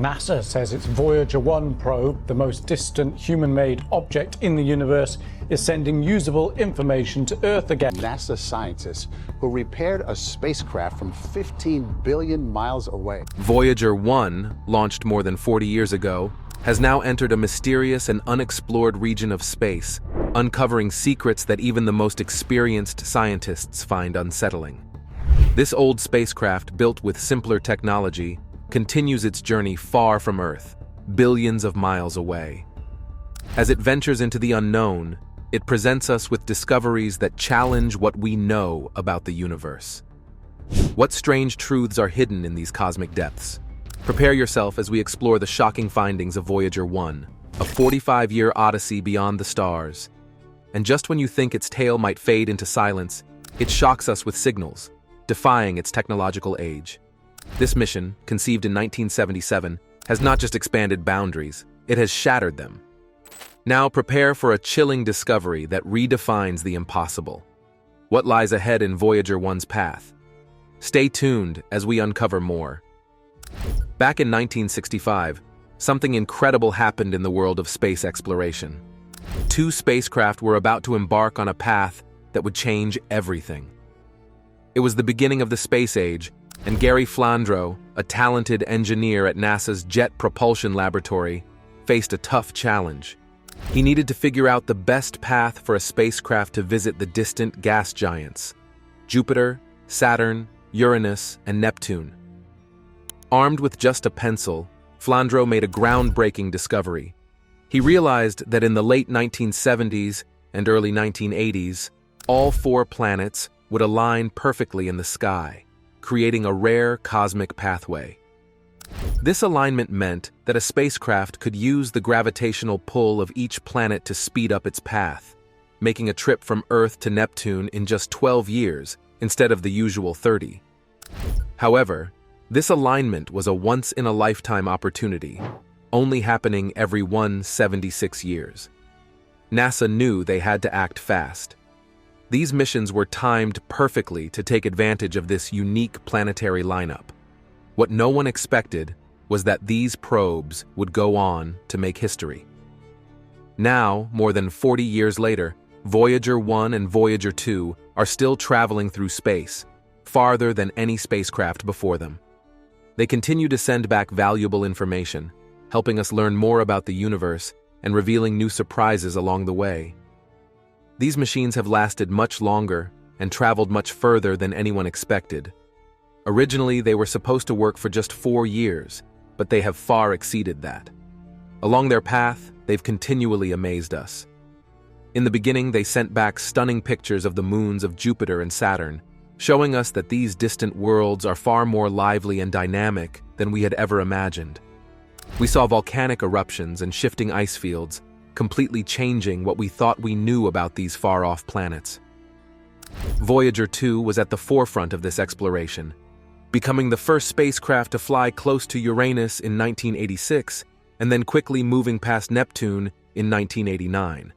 NASA says its Voyager 1 probe, the most distant human-made object in the universe, is sending usable information to Earth again. NASA scientists who repaired a spacecraft from 15 billion miles away. Voyager 1, launched more than 40 years ago, has now entered a mysterious and unexplored region of space, uncovering secrets that even the most experienced scientists find unsettling. This old spacecraft, built with simpler technology, continues its journey far from Earth, billions of miles away. As it ventures into the unknown, it presents us with discoveries that challenge what we know about the universe. What strange truths are hidden in these cosmic depths? Prepare yourself as we explore the shocking findings of Voyager 1, a 45-year odyssey beyond the stars. And just when you think its tale might fade into silence, it shocks us with signals, defying its technological age. This mission, conceived in 1977, has not just expanded boundaries, it has shattered them. Now prepare for a chilling discovery that redefines the impossible. What lies ahead in Voyager 1's path? Stay tuned as we uncover more. Back in 1965, something incredible happened in the world of space exploration. Two spacecraft were about to embark on a path that would change everything. It was the beginning of the space age, and Gary Flandro, a talented engineer at NASA's Jet Propulsion Laboratory, faced a tough challenge. He needed to figure out the best path for a spacecraft to visit the distant gas giants, Jupiter, Saturn, Uranus, and Neptune. Armed with just a pencil, Flandro made a groundbreaking discovery. He realized that in the late 1970s and early 1980s, all four planets would align perfectly in the sky, creating a rare cosmic pathway. This alignment meant that a spacecraft could use the gravitational pull of each planet to speed up its path, making a trip from Earth to Neptune in just 12 years instead of the usual 30. However, this alignment was a once-in-a-lifetime opportunity, only happening every 176 years. NASA knew they had to act fast. These missions were timed perfectly to take advantage of this unique planetary lineup. What no one expected was that these probes would go on to make history. Now, more than 40 years later, Voyager 1 and Voyager 2 are still traveling through space, farther than any spacecraft before them. They continue to send back valuable information, helping us learn more about the universe and revealing new surprises along the way. These machines have lasted much longer and traveled much further than anyone expected. Originally, they were supposed to work for just 4 years, but they have far exceeded that. Along their path, they've continually amazed us. In the beginning, they sent back stunning pictures of the moons of Jupiter and Saturn, showing us that these distant worlds are far more lively and dynamic than we had ever imagined. We saw volcanic eruptions and shifting ice fields, completely changing what we thought we knew about these far-off planets. Voyager 2 was at the forefront of this exploration, becoming the first spacecraft to fly close to Uranus in 1986 and then quickly moving past Neptune in 1989.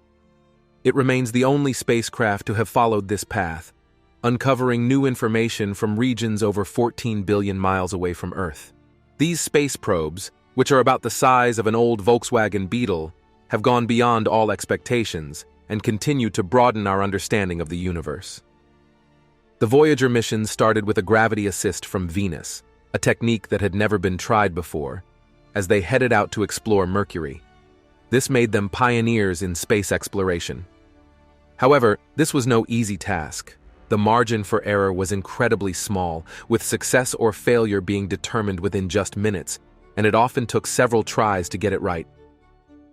It remains the only spacecraft to have followed this path, uncovering new information from regions over 14 billion miles away from Earth. These space probes, which are about the size of an old Volkswagen Beetle, have gone beyond all expectations and continue to broaden our understanding of the universe. The Voyager mission started with a gravity assist from Venus, a technique that had never been tried before, as they headed out to explore Mercury. This made them pioneers in space exploration. However, this was no easy task. The margin for error was incredibly small, with success or failure being determined within just minutes, and it often took several tries to get it right.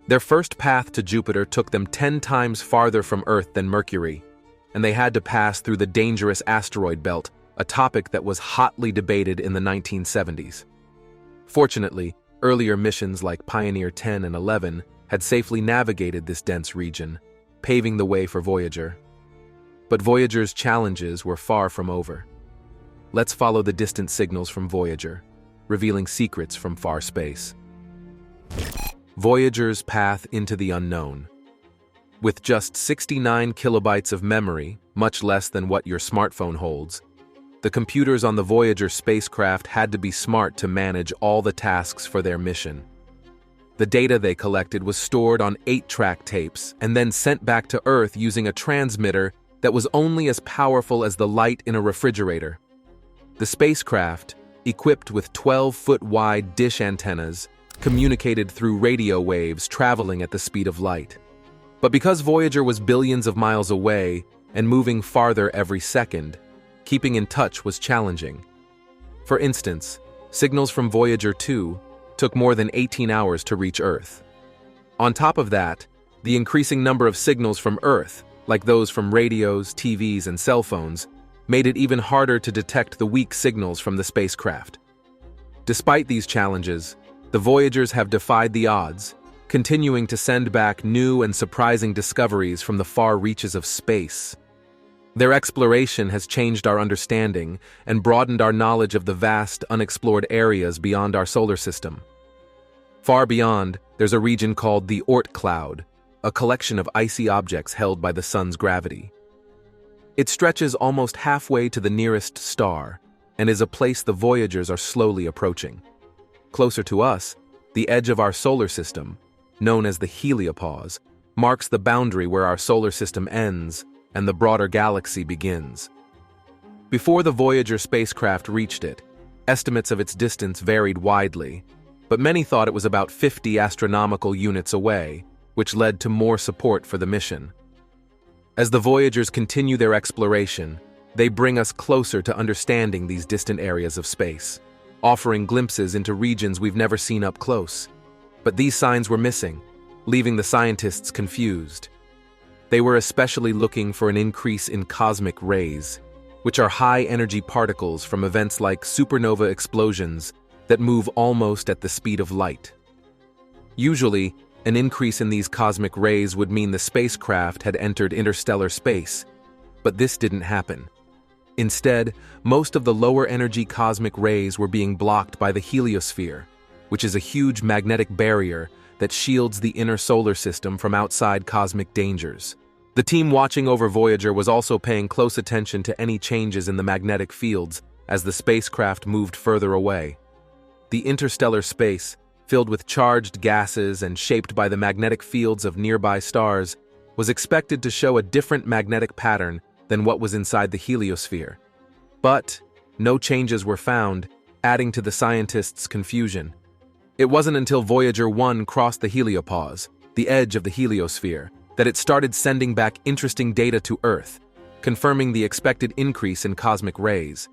Their first path to Jupiter took them 10 times farther from Earth than Mercury, and they had to pass through the dangerous asteroid belt, a topic that was hotly debated in the 1970s. Fortunately, earlier missions like Pioneer 10 and 11 had safely navigated this dense region, paving the way for Voyager. But Voyager's challenges were far from over. Let's follow the distant signals from Voyager, revealing secrets from far space. Voyager's path into the unknown. With just 69 kilobytes of memory, much less than what your smartphone holds, The computers on the Voyager spacecraft had to be smart to manage all the tasks for their mission. The data they collected was stored on 8-track tapes and then sent back to Earth using a transmitter that was only as powerful as the light in a refrigerator. The spacecraft, equipped with 12-foot-wide dish antennas, communicated through radio waves traveling at the speed of light. But because Voyager was billions of miles away and moving farther every second, keeping in touch was challenging. For instance, signals from Voyager 2 took more than 18 hours to reach Earth. On top of that, the increasing number of signals from Earth, like those from radios, TVs, and cell phones, made it even harder to detect the weak signals from the spacecraft. Despite these challenges, the Voyagers have defied the odds, continuing to send back new and surprising discoveries from the far reaches of space. Their exploration has changed our understanding and broadened our knowledge of the vast, unexplored areas beyond our solar system. Far beyond, there's a region called the Oort cloud, a collection of icy objects held by the sun's gravity. It stretches almost halfway to the nearest star and is a place the Voyagers are slowly approaching. Closer to us, the edge of our solar system, known as the heliopause, marks the boundary where our solar system ends and the broader galaxy begins. Before the Voyager spacecraft reached it, estimates of its distance varied widely, but many thought it was about 50 astronomical units away, which led to more support for the mission. As the Voyagers continue their exploration, they bring us closer to understanding these distant areas of space, offering glimpses into regions we've never seen up close. But these signs were missing, leaving the scientists confused. They were especially looking for an increase in cosmic rays, which are high-energy particles from events like supernova explosions that move almost at the speed of light. Usually, an increase in these cosmic rays would mean the spacecraft had entered interstellar space, but this didn't happen. Instead, most of the lower-energy cosmic rays were being blocked by the Heliosphere, which is a huge magnetic barrier that shields the inner solar system from outside cosmic dangers. The team watching over Voyager was also paying close attention to any changes in the magnetic fields as the spacecraft moved further away. The interstellar space, filled with charged gases and shaped by the magnetic fields of nearby stars, was expected to show a different magnetic pattern than what was inside the Heliosphere. But no changes were found, adding to the scientists' confusion. It wasn't until Voyager 1 crossed the heliopause, the edge of the Heliosphere, that it started sending back interesting data to Earth, confirming the expected increase in cosmic rays.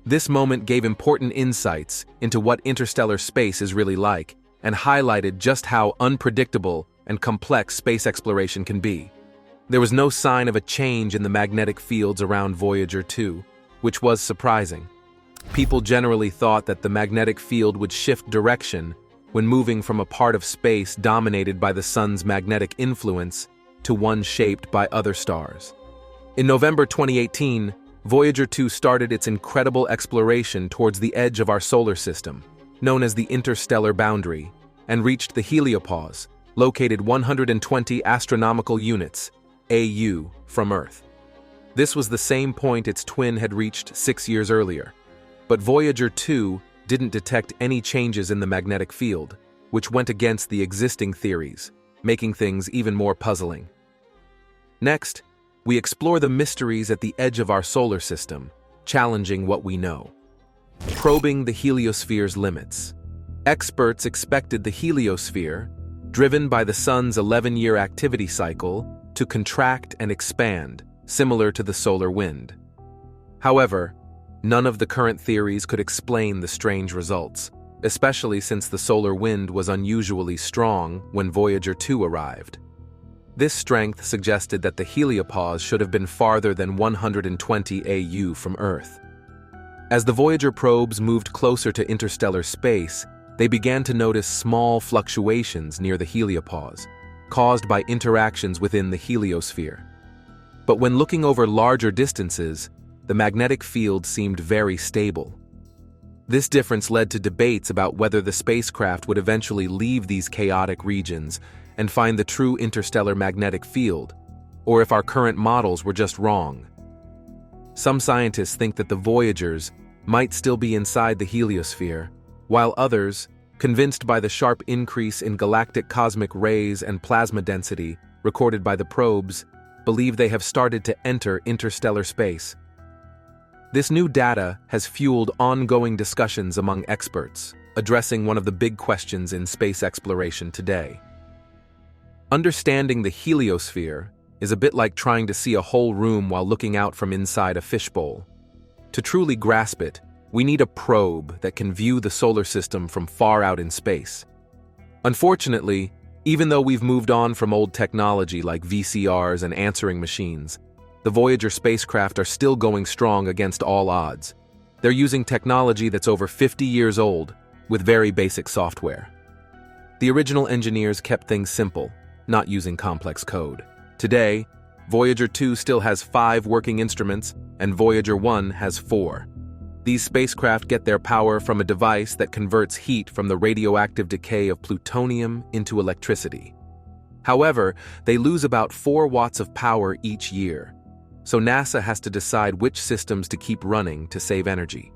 This moment gave important insights into what interstellar space is really like, and highlighted just how unpredictable and complex space exploration can be. There was no sign of a change in the magnetic fields around Voyager 2, which was surprising. People generally thought that the magnetic field would shift direction when moving from a part of space dominated by the sun's magnetic influence to one shaped by other stars. In November 2018, Voyager 2 started its incredible exploration towards the edge of our solar system, known as the interstellar boundary, and reached the heliopause, located 120 astronomical units, AU, from Earth. This was the same point its twin had reached 6 years earlier. But Voyager 2 didn't detect any changes in the magnetic field, which went against the existing theories, making things even more puzzling. Next, we explore the mysteries at the edge of our solar system, challenging what we know. Probing the heliosphere's limits. Experts expected the heliosphere, driven by the sun's 11-year activity cycle, to contract and expand, similar to the solar wind. However, none of the current theories could explain the strange results, especially since the solar wind was unusually strong when Voyager 2 arrived. This strength suggested that the heliopause should have been farther than 120 AU from Earth. As the Voyager probes moved closer to interstellar space, they began to notice small fluctuations near the heliopause, caused by interactions within the heliosphere. But when looking over larger distances, the magnetic field seemed very stable. This difference led to debates about whether the spacecraft would eventually leave these chaotic regions and find the true interstellar magnetic field, or if our current models were just wrong. Some scientists think that the Voyagers might still be inside the Heliosphere, while others, convinced by the sharp increase in galactic cosmic rays and plasma density recorded by the probes, believe they have started to enter interstellar space. This new data has fueled ongoing discussions among experts, addressing one of the big questions in space exploration today. Understanding the Heliosphere is a bit like trying to see a whole room while looking out from inside a fishbowl. To truly grasp it, we need a probe that can view the solar system from far out in space. Unfortunately, even though we've moved on from old technology like VCRs and answering machines, the Voyager spacecraft are still going strong against all odds. They're using technology that's over 50 years old, with very basic software. The original engineers kept things simple, not using complex code. Today, Voyager 2 still has 5 working instruments, and Voyager 1 has 4. These spacecraft get their power from a device that converts heat from the radioactive decay of plutonium into electricity. However, they lose about 4 watts of power each year, so NASA has to decide which systems to keep running to save energy.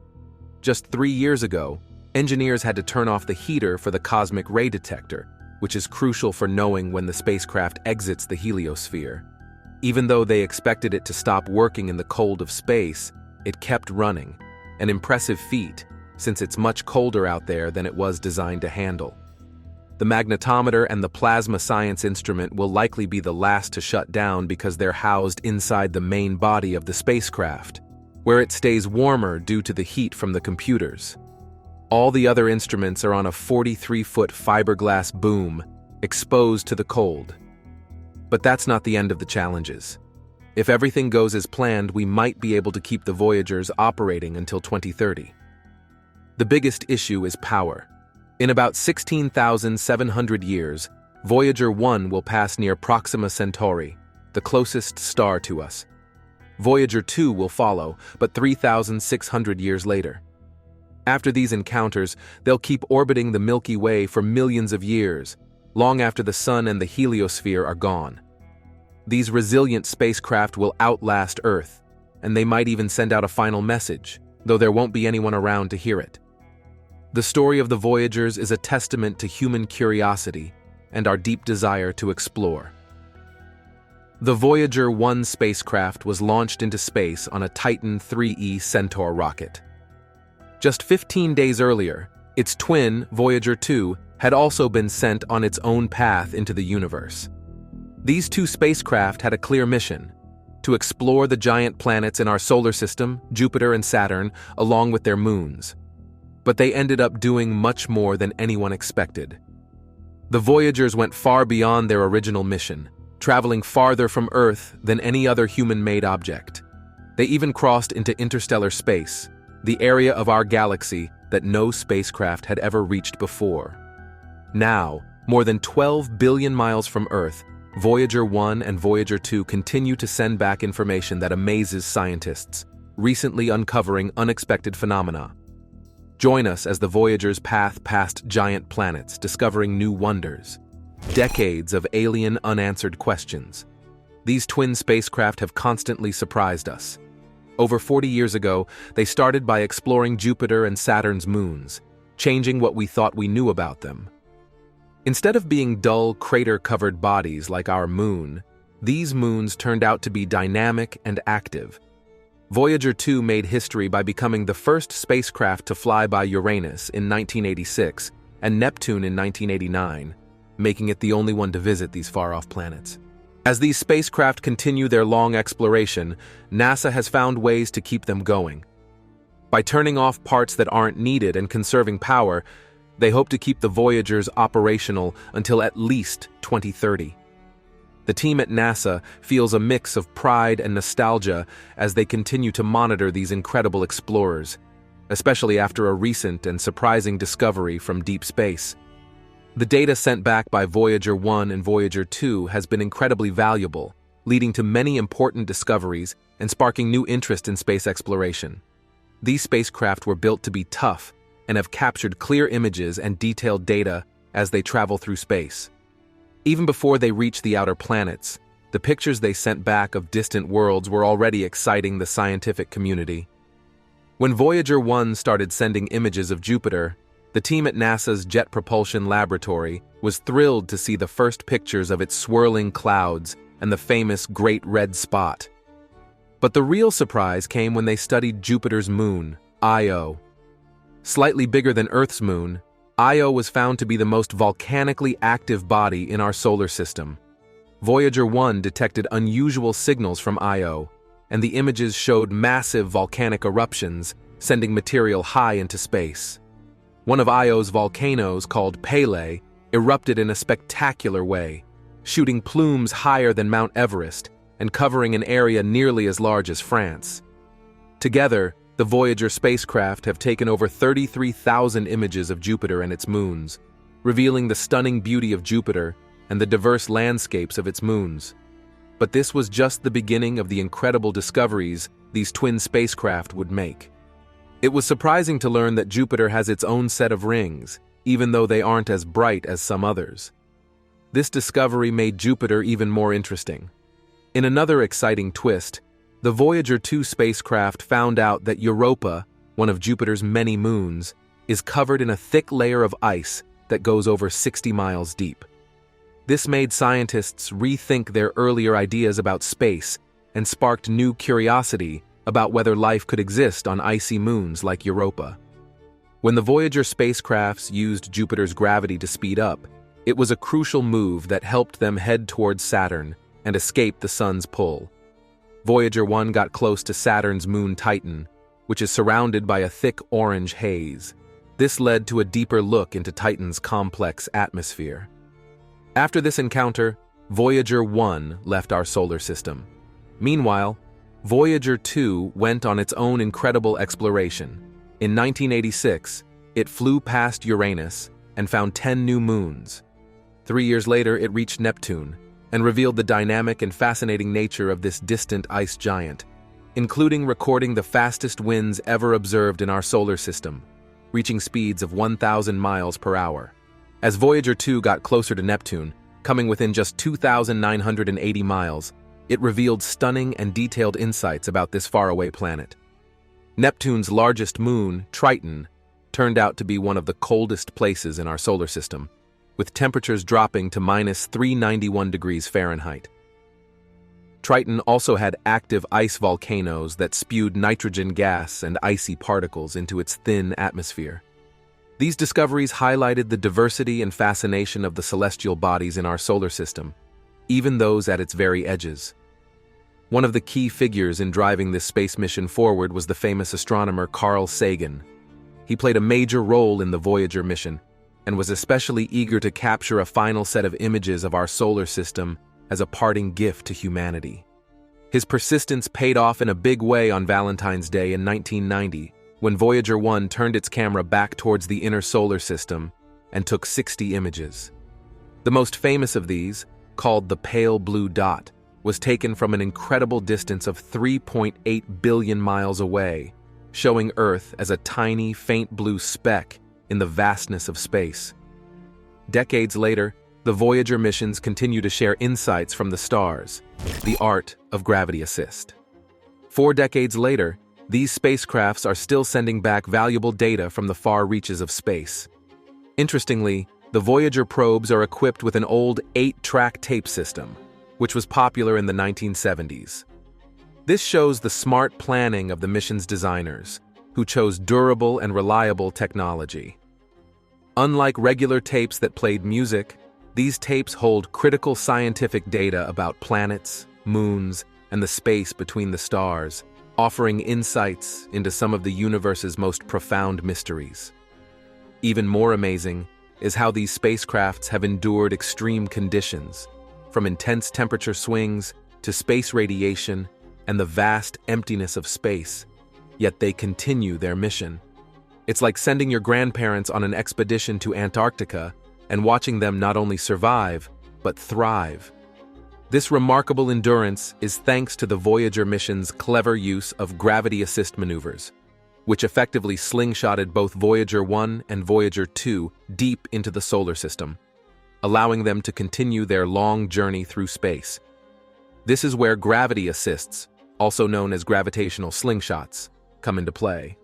Just 3 years ago, engineers had to turn off the heater for the cosmic ray detector, which is crucial for knowing when the spacecraft exits the Heliosphere. Even though they expected it to stop working in the cold of space, it kept running, an impressive feat, since it's much colder out there than it was designed to handle. The magnetometer and the plasma science instrument will likely be the last to shut down because they're housed inside the main body of the spacecraft, where it stays warmer due to the heat from the computers. All the other instruments are on a 43-foot fiberglass boom, exposed to the cold. But that's not the end of the challenges. If everything goes as planned, we might be able to keep the Voyagers operating until 2030. The biggest issue is power. In about 16,700 years, Voyager 1 will pass near Proxima Centauri, the closest star to us. Voyager 2 will follow, but 3,600 years later. After these encounters, they'll keep orbiting the Milky Way for millions of years, long after the Sun and the Heliosphere are gone. These resilient spacecraft will outlast Earth, and they might even send out a final message, though there won't be anyone around to hear it. The story of the Voyagers is a testament to human curiosity and our deep desire to explore. The Voyager 1 spacecraft was launched into space on a Titan IIIe Centaur rocket. Just 15 days earlier, its twin, Voyager 2, had also been sent on its own path into the universe. These 2 spacecraft had a clear mission: to explore the giant planets in our solar system, Jupiter and Saturn, along with their moons. But they ended up doing much more than anyone expected. The Voyagers went far beyond their original mission, traveling farther from Earth than any other human-made object. They even crossed into interstellar space, the area of our galaxy that no spacecraft had ever reached before. Now, more than 12 billion miles from Earth, Voyager 1 and Voyager 2 continue to send back information that amazes scientists, recently uncovering unexpected phenomena. Join us as the Voyagers path past giant planets, discovering new wonders. Decades of alien unanswered questions. These twin spacecraft have constantly surprised us. Over 40 years ago, they started by exploring Jupiter and Saturn's moons, changing what we thought we knew about them. Instead of being dull, crater-covered bodies like our moon, these moons turned out to be dynamic and active. Voyager 2 made history by becoming the first spacecraft to fly by Uranus in 1986 and Neptune in 1989, making it the only one to visit these far-off planets. As these spacecraft continue their long exploration, NASA has found ways to keep them going. By turning off parts that aren't needed and conserving power, they hope to keep the Voyagers operational until at least 2030. The team at NASA feels a mix of pride and nostalgia as they continue to monitor these incredible explorers, especially after a recent and surprising discovery from deep space. The data sent back by Voyager 1 and Voyager 2 has been incredibly valuable, leading to many important discoveries and sparking new interest in space exploration. These spacecraft were built to be tough and have captured clear images and detailed data as they travel through space. Even before they reach the outer planets, the The pictures they sent back of distant worlds were already exciting the scientific community. When Voyager 1 started sending images of Jupiter, the team at NASA's Jet Propulsion Laboratory was thrilled to see the first pictures of its swirling clouds and the famous Great Red Spot. But the real surprise came when they studied Jupiter's moon, Io. Slightly bigger than Earth's moon, Io was found to be the most volcanically active body in our solar system. Voyager 1 detected unusual signals from Io, and the images showed massive volcanic eruptions, sending material high into space. One of Io's volcanoes, called Pele, erupted in a spectacular way, shooting plumes higher than Mount Everest and covering an area nearly as large as France. Together, the Voyager spacecraft have taken over 33,000 images of Jupiter and its moons, revealing the stunning beauty of Jupiter and the diverse landscapes of its moons. But this was just the beginning of the incredible discoveries these twin spacecraft would make. It was surprising to learn that Jupiter has its own set of rings, even though they aren't as bright as some others. This discovery made Jupiter even more interesting. In another exciting twist, the Voyager 2 spacecraft found out that Europa, one of Jupiter's many moons, is covered in a thick layer of ice that goes over 60 miles deep. This made scientists rethink their earlier ideas about space and sparked new curiosity about whether life could exist on icy moons like Europa. When the Voyager spacecrafts used Jupiter's gravity to speed up, it was a crucial move that helped them head towards Saturn and escape the sun's pull. Voyager 1 got close to Saturn's moon Titan, which is surrounded by a thick orange haze. This led to a deeper look into Titan's complex atmosphere. After this encounter, Voyager 1 left our solar system. Meanwhile, Voyager 2 went on its own incredible exploration. In 1986, it flew past Uranus and found 10 new moons. 3 years later, it reached Neptune and revealed the dynamic and fascinating nature of this distant ice giant, including recording the fastest winds ever observed in our solar system, reaching speeds of 1,000 miles per hour. As Voyager 2 got closer to Neptune, coming within just 2,980 miles, it revealed stunning and detailed insights about this faraway planet. Neptune's largest moon, Triton, turned out to be one of the coldest places in our solar system, with temperatures dropping to -391 degrees Fahrenheit. Triton also had active ice volcanoes that spewed nitrogen gas and icy particles into its thin atmosphere. These discoveries highlighted the diversity and fascination of the celestial bodies in our solar system, even those at its very edges. One of the key figures in driving this space mission forward was the famous astronomer Carl Sagan. He played a major role in the Voyager mission and was especially eager to capture a final set of images of our solar system as a parting gift to humanity. His persistence paid off in a big way on Valentine's Day in 1990, when Voyager 1 turned its camera back towards the inner solar system and took 60 images. The most famous of these, called the pale blue dot, was taken from an incredible distance of 3.8 billion miles away, showing Earth as a tiny, faint blue speck in the vastness of space. Decades later, the Voyager missions continue to share insights from the stars, the art of gravity assist. 4 decades later, these spacecrafts are still sending back valuable data from the far reaches of space. Interestingly, the Voyager probes are equipped with an old 8-track tape system, which was popular in the 1970s. This shows the smart planning of the mission's designers, who chose durable and reliable technology. Unlike regular tapes that played music, these tapes hold critical scientific data about planets, moons, and the space between the stars, offering insights into some of the universe's most profound mysteries. Even more amazing is how these spacecrafts have endured extreme conditions, from intense temperature swings to space radiation and the vast emptiness of space, yet they continue their mission. It's like sending your grandparents on an expedition to Antarctica and watching them not only survive, but thrive. This remarkable endurance is thanks to the Voyager mission's clever use of gravity assist maneuvers, which effectively slingshotted both Voyager 1 and Voyager 2 deep into the solar system, allowing them to continue their long journey through space. This is where gravity assists, also known as gravitational slingshots, come into play.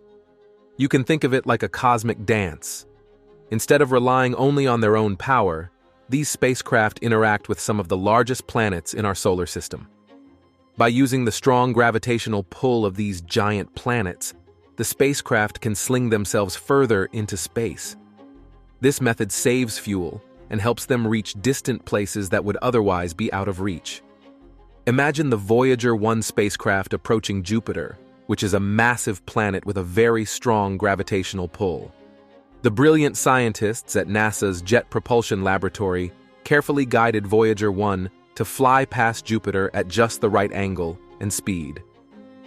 You can think of it like a cosmic dance. Instead of relying only on their own power, these spacecraft interact with some of the largest planets in our solar system. By using the strong gravitational pull of these giant planets, the spacecraft can sling themselves further into space. This method saves fuel and helps them reach distant places that would otherwise be out of reach. Imagine the Voyager 1 spacecraft approaching Jupiter, which is a massive planet with a very strong gravitational pull. The brilliant scientists at NASA's Jet Propulsion Laboratory carefully guided Voyager 1 to fly past Jupiter at just the right angle and speed.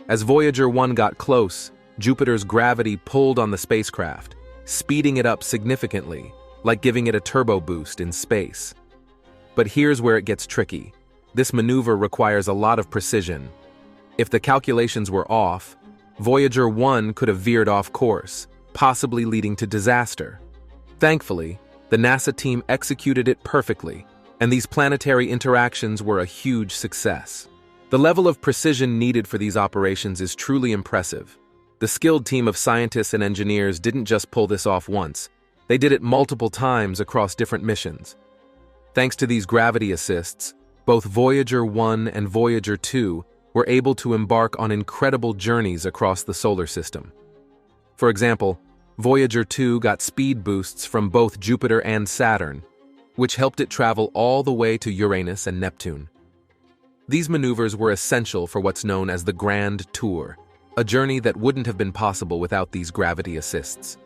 As Voyager 1 got close, Jupiter's gravity pulled on the spacecraft, speeding it up significantly, like giving it a turbo boost in space. But here's where it gets tricky. This maneuver requires a lot of precision. If the calculations were off, Voyager 1 could have veered off course, possibly leading to disaster. Thankfully, the NASA team executed it perfectly, and these planetary interactions were a huge success. The level of precision needed for these operations is truly impressive. The skilled team of scientists and engineers didn't just pull this off once, they did it multiple times across different missions. Thanks to these gravity assists, both Voyager 1 and Voyager 2 were able to embark on incredible journeys across the solar system. For example, Voyager 2 got speed boosts from both Jupiter and Saturn, which helped it travel all the way to Uranus and Neptune. These maneuvers were essential for what's known as the Grand Tour, a journey that wouldn't have been possible without these gravity assists.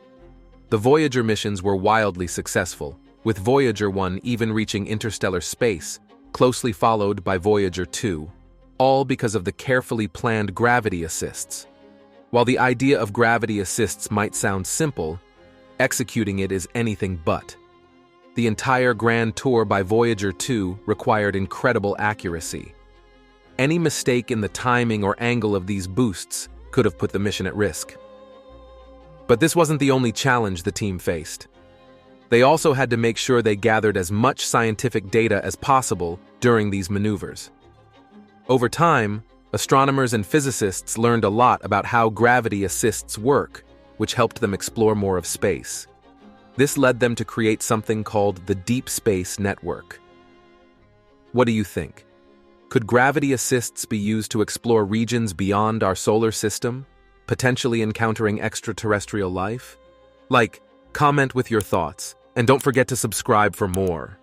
The Voyager missions were wildly successful, with Voyager 1 even reaching interstellar space, closely followed by Voyager 2, all because of the carefully planned gravity assists. While the idea of gravity assists might sound simple, executing it is anything but. The entire Grand Tour by Voyager 2 required incredible accuracy. Any mistake in the timing or angle of these boosts could have put the mission at risk. But this wasn't the only challenge the team faced. They also had to make sure they gathered as much scientific data as possible during these maneuvers. Over time, astronomers and physicists learned a lot about how gravity assists work, which helped them explore more of space. This led them to create something called the Deep Space Network. What do you think? Could gravity assists be used to explore regions beyond our solar system, potentially encountering extraterrestrial life? Comment with your thoughts, and don't forget to subscribe for more.